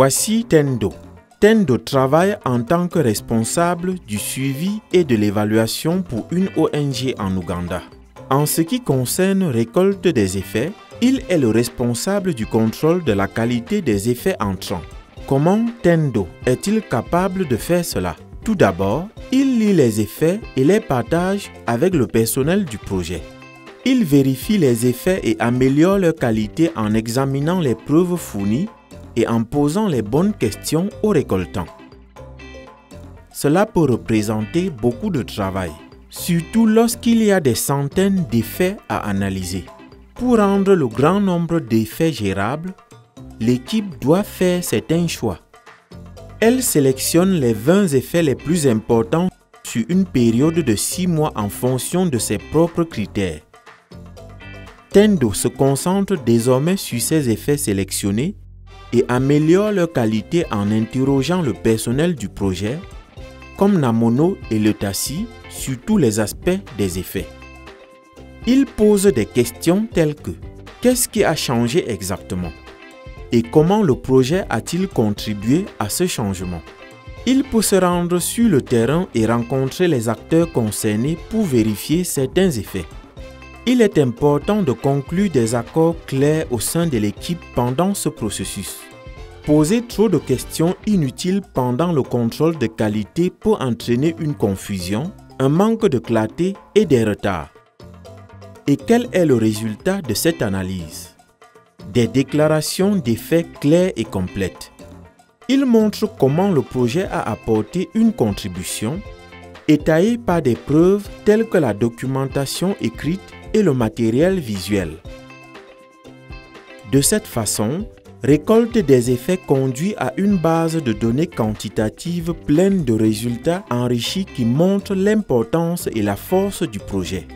Voici Tendo. Tendo travaille en tant que responsable du suivi et de l'évaluation pour une ONG en Ouganda. En ce qui concerne récolte des effets, il est le responsable du contrôle de la qualité des effets entrants. Comment Tendo est-il capable de faire cela? Tout d'abord, il lit les effets et les partage avec le personnel du projet. Il vérifie les effets et améliore leur qualité en examinant les preuves fournies et en posant les bonnes questions aux récoltants. Cela peut représenter beaucoup de travail, surtout lorsqu'il y a des centaines d'effets à analyser. Pour rendre le grand nombre d'effets gérables, l'équipe doit faire certains choix. Elle sélectionne les 20 effets les plus importants sur une période de 6 mois en fonction de ses propres critères. Tendo se concentre désormais sur ces effets sélectionnés et améliore leur qualité en interrogeant le personnel du projet, comme Namono et le Tassi, sur tous les aspects des effets. Il pose des questions telles que « Qu'est-ce qui a changé exactement ?» et « Comment le projet a-t-il contribué à ce changement ?» Il peut se rendre sur le terrain et rencontrer les acteurs concernés pour vérifier certains effets. Il est important de conclure des accords clairs au sein de l'équipe pendant ce processus. Poser trop de questions inutiles pendant le contrôle de qualité peut entraîner une confusion, un manque de clarté et des retards. Et quel est le résultat de cette analyse? Des déclarations d'effets claires et complètes. Il montre comment le projet a apporté une contribution, étayée par des preuves telles que la documentation écrite et le matériel visuel. De cette façon, récolte des effets conduit à une base de données quantitatives pleine de résultats enrichis qui montrent l'importance et la force du projet.